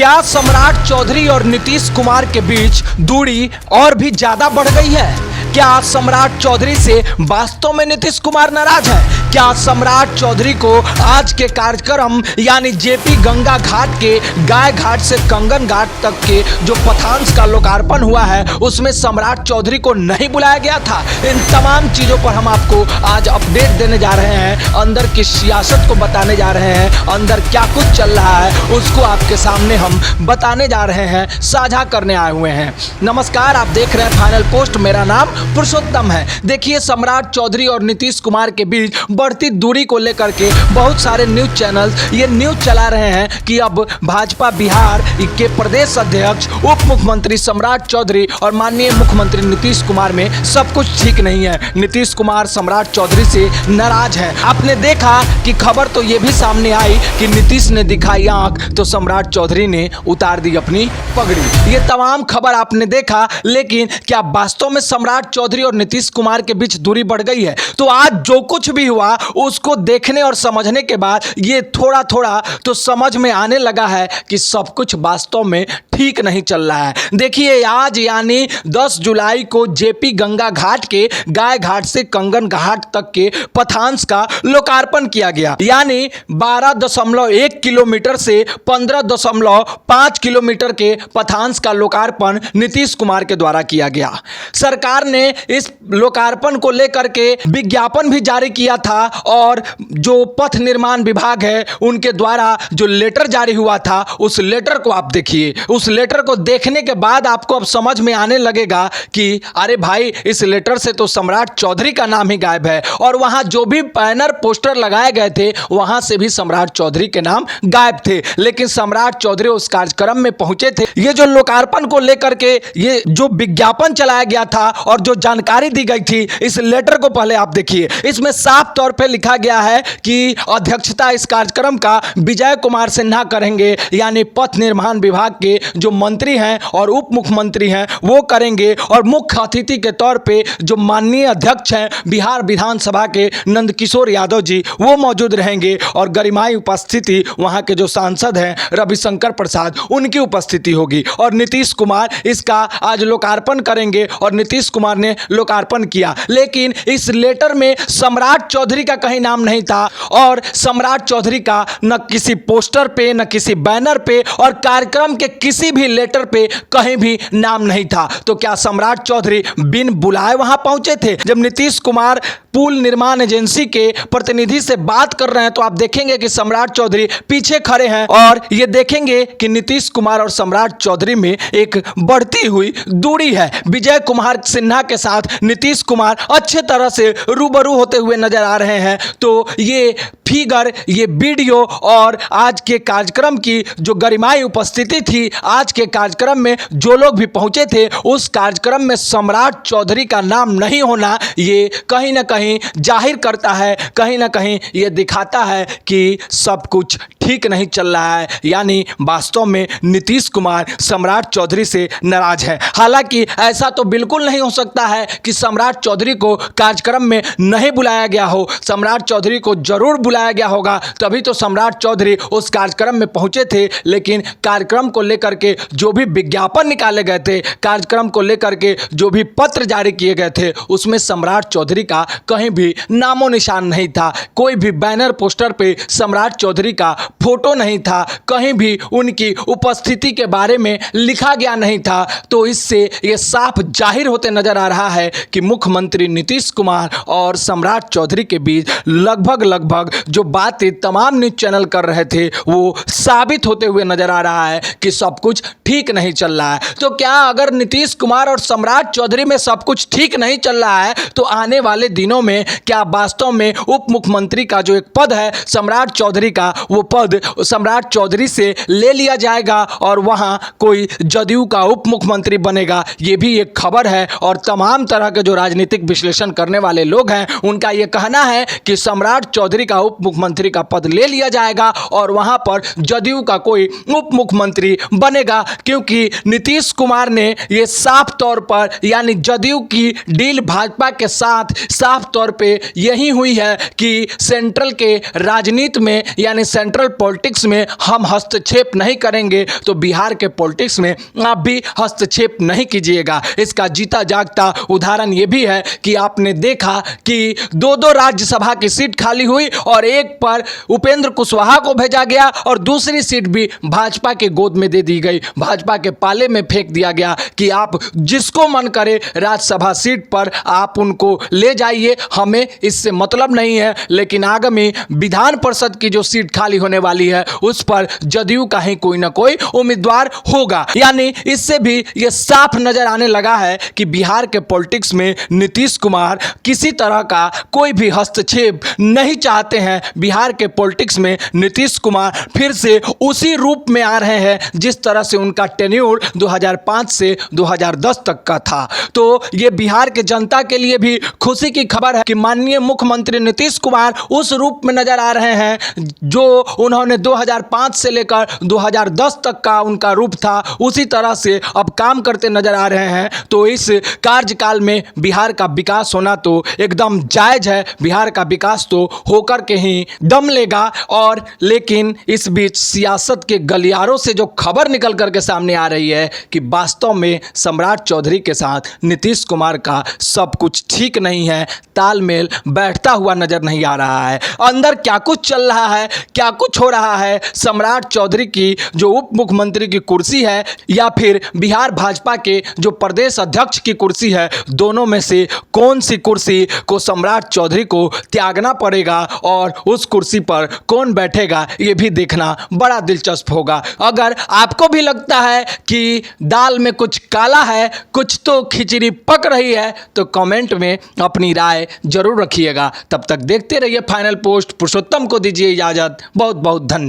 क्या सम्राट चौधरी और नीतीश कुमार के बीच दूरी और भी ज्यादा बढ़ गई है? क्या सम्राट चौधरी से वास्तव में नीतीश कुमार नाराज है? क्या सम्राट चौधरी को आज के कार्यक्रम यानी जेपी गंगा घाट के गाय घाट से कंगन घाट तक के जो पथांस का लोकार्पण हुआ है उसमें सम्राट चौधरी को नहीं बुलाया गया था? इन तमाम चीजों पर हम आपको आज अपडेट देने जा रहे हैं, अंदर की सियासत को बताने जा रहे हैं, अंदर क्या कुछ चल रहा है उसको आपके सामने हम बताने जा रहे हैं, साझा करने आए हुए हैं। नमस्कार, आप देख रहे हैं फाइनल पोस्ट। मेरा नाम पुरुषोत्तम है। देखिए, सम्राट चौधरी और नीतीश कुमार के बीच बढ़ती दूरी को लेकर के बहुत सारे न्यूज चैनल्स ये न्यूज चला रहे हैं कि अब भाजपा बिहार के प्रदेश अध्यक्ष उप मुख्यमंत्री सम्राट चौधरी और माननीय मुख्यमंत्री नीतीश कुमार में सब कुछ ठीक नहीं है। नीतीश कुमार सम्राट चौधरी से नाराज है। आपने देखा कि खबर तो ये भी सामने आई कि नीतीश ने दिखाई आंख तो सम्राट चौधरी ने उतार दी अपनी पगड़ी। ये तमाम खबर आपने देखा, लेकिन क्या वास्तव में सम्राट चौधरी और नीतीश कुमार के बीच दूरी बढ़ गई है? तो आज जो कुछ भी हुआ उसको देखने और समझने के बाद ये थोड़ा थोड़ा तो समझ में आने लगा है कि सब कुछ वास्तव में ठीक नहीं चल रहा है। देखिए, आज यानी 10 जुलाई को जेपी गंगा घाट के गाय घाट से कंगन घाट तक के पथांस का लोकार्पण किया गया। यानी 12.1 किलोमीटर से 15.5 किलोमीटर के पथांस का लोकार्पण नीतीश कुमार के द्वारा किया गया। सरकार ने इस लोकार्पण को लेकर के विज्ञापन भी जारी किया था और जो पथ निर्माण विभाग है उनके द्वारा जो लेटर जारी हुआ था उस लेटर को आप देखिए। उस लेटर को देखने के बाद आपको अब समझ में आने लगेगा कि अरे भाई, इस लेटर से तो सम्राट चौधरी का नाम ही गायब है और वहां जो भी बैनर पोस्टर लगाए गए थे वहां से भी सम्राट चौधरी के नाम गायब थे। लेकिन सम्राट चौधरी उस कार्यक्रम में पहुंचे थे। ये जो लोकार्पण को लेकर के ये जो विज्ञापन चलाया गया था और जो जानकारी दी गई थी, इस लेटर को पहले आप देखिए। इसमें साफ तौर पे लिखा गया है कि अध्यक्षता इस कार्यक्रम का विजय कुमार सिन्हा करेंगे, यानी पथ निर्माण विभाग के जो मंत्री हैं और उप मुख्यमंत्री हैं वो करेंगे, और मुख्य अतिथि के तौर पे जो माननीय अध्यक्ष हैं बिहार विधानसभा के नंदकिशोर यादव जी वो मौजूद रहेंगे, और गरिमाई उपस्थिति वहां के जो सांसद हैं रविशंकर प्रसाद उनकी उपस्थिति होगी, और नीतीश कुमार इसका आज लोकार्पण करेंगे। और नीतीश कुमार ने लोकार्पण किया, लेकिन इस लेटर में सम्राट चौधरी का कहीं नाम नहीं था, और सम्राट चौधरी का न किसी पोस्टर पे, न किसी बैनर पे, और कार्यक्रम के किसी भी लेटर पे कहीं भी नाम नहीं था। तो क्या सम्राट चौधरी बिन बुलाए वहां पहुंचे थे? जब नीतीश कुमार पुल निर्माण एजेंसी के प्रतिनिधि से बात कर रहे हैं तो आप देखेंगे कि सम्राट चौधरी पीछे खड़े हैं, और ये देखेंगे कि नीतीश कुमार और सम्राट चौधरी में एक बढ़ती हुई दूरी है। विजय कुमार सिन्हा के साथ नीतीश कुमार अच्छे तरह से रूबरू होते हुए नजर आ रहे हैं। तो ये फिगर, ये वीडियो और आज के कार्यक्रम की जो गरिमाई उपस्थिति थी, आज के कार्यक्रम में जो लोग भी पहुंचे थे, उस कार्यक्रम में सम्राट चौधरी का नाम नहीं होना ये कहीं ना कहीं जाहिर करता है, कहीं ना कहीं ये दिखाता है कि सब कुछ ठीक नहीं चल रहा है। यानी वास्तव में नीतीश कुमार सम्राट चौधरी से नाराज है। हालांकि ऐसा तो बिल्कुल नहीं हो सकता है कि सम्राट चौधरी को कार्यक्रम में नहीं बुलाया गया हो। सम्राट चौधरी को जरूर बुलाया गया होगा, तभी तो सम्राट चौधरी उस कार्यक्रम में पहुंचे थे। लेकिन कार्यक्रम को लेकर के जो भी विज्ञापन निकाले गए थे, कार्यक्रम को लेकर के जो भी पत्र जारी किए गए थे, उसमें सम्राट चौधरी का कहीं भी नामो निशान नहीं था। कोई भी बैनर पोस्टर पे सम्राट चौधरी का फोटो नहीं था, कहीं भी उनकी उपस्थिति के बारे में लिखा गया नहीं था। तो इससे यह साफ जाहिर होते नजर आ रहा है कि मुख्यमंत्री नीतीश कुमार और सम्राट चौधरी के बीच लगभग जो बातें तमाम न्यूज चैनल कर रहे थे वो साबित होते हुए नजर आ रहा है कि सब कुछ ठीक नहीं चल रहा है। तो क्या अगर नीतीश कुमार और सम्राट चौधरी में सब कुछ ठीक नहीं चल रहा है तो आने वाले दिनों में क्या वास्तव में उप मुख्यमंत्री का जो एक पद है सम्राट चौधरी का, वो पद सम्राट चौधरी से ले लिया जाएगा और वहां कोई जदयू का उप मुख्यमंत्री बनेगा? ये भी एक खबर है, और तमाम तरह के जो राजनीतिक विश्लेषण करने वाले लोग हैं उनका यह कहना है कि सम्राट चौधरी का उप मुख्यमंत्री का पद ले लिया जाएगा और वहां पर जदयू का कोई उप मुख्यमंत्री बनेगा, क्योंकि नीतीश कुमार ने यह साफ तौर पर, यानी जदयू की डील भाजपा के साथ साफ तौर पे यही हुई है कि सेंट्रल के राजनीति में, यानी सेंट्रल पॉलिटिक्स में हम हस्तक्षेप नहीं करेंगे तो बिहार के पॉलिटिक्स में आप भी हस्तक्षेप नहीं कीजिएगा। इसका जीता जागता उदाहरण ये भी है कि आपने देखा कि दो दो राज्यसभा की सीट खाली हुई और एक पर उपेंद्र कुशवाहा को भेजा गया और दूसरी सीट भी भाजपा के गोद में दे दी गई, भाजपा के पाले में फेंक दिया गया कि आप जिसको मन करे राज्यसभा सीट पर आप उनको ले जाइए, हमें इससे मतलब नहीं है। लेकिन आगामी विधान परिषद की जो सीट खाली होने वाली है उस पर जदयू का ही कोई ना कोई उम्मीदवार होगा। यानी इससे भी यह साफ नजर आने लगा है कि बिहार के पॉलिटिक्स में नीतीश कुमार किसी तरह का कोई भी हस्तक्षेप नहीं चाहते हैं। बिहार के पॉलिटिक्स में नीतीश कुमार फिर से उसी रूप में आ रहे हैं जिस तरह से उनका टेन्योर 2005 से 2010 तक का था। तो ये बिहार के जनता के लिए भी खुशी की खबर है कि माननीय मुख्यमंत्री नीतीश कुमार उस रूप में नजर आ रहे हैं जो उन्होंने 2005 से लेकर 2010 तक का उनका रूप था, उसी तरह से अब काम करते नजर आ रहे हैं। तो इस कार्यकाल में बिहार का विकास होना तो एकदम जायज है, बिहार का विकास तो होकर के ही दम लेगा। और लेकिन इस बीच सियासत के गलियारों से जो खबर निकल करके सामने आ रही है कि वास्तव में सम्राट चौधरी के साथ नीतीश कुमार का सब कुछ ठीक नहीं है, तालमेल बैठता हुआ नजर नहीं आ रहा है। अंदर क्या कुछ चल रहा है, क्या कुछ हो रहा है, सम्राट चौधरी की जो उप मुख्यमंत्री की कुर्सी है या फिर बिहार भाजपा के जो प्रदेश अध्यक्ष की कुर्सी है, दोनों में से कौन सी कुर्सी को सम्राट चौधरी को त्यागना पड़ेगा और उस कुर्सी पर कौन बैठेगा, ये भी देखना बड़ा दिलचस्प होगा। अगर आपको भी लगता है कि दाल में कुछ काला है, कुछ तो खिचड़ी पक रही है, तो कमेंट में अपनी राय जरूर रखिएगा। तब तक देखते रहिए फाइनल पोस्ट। पुरुषोत्तम को दीजिए इजाजत। बहुत बहुत धन्यवाद।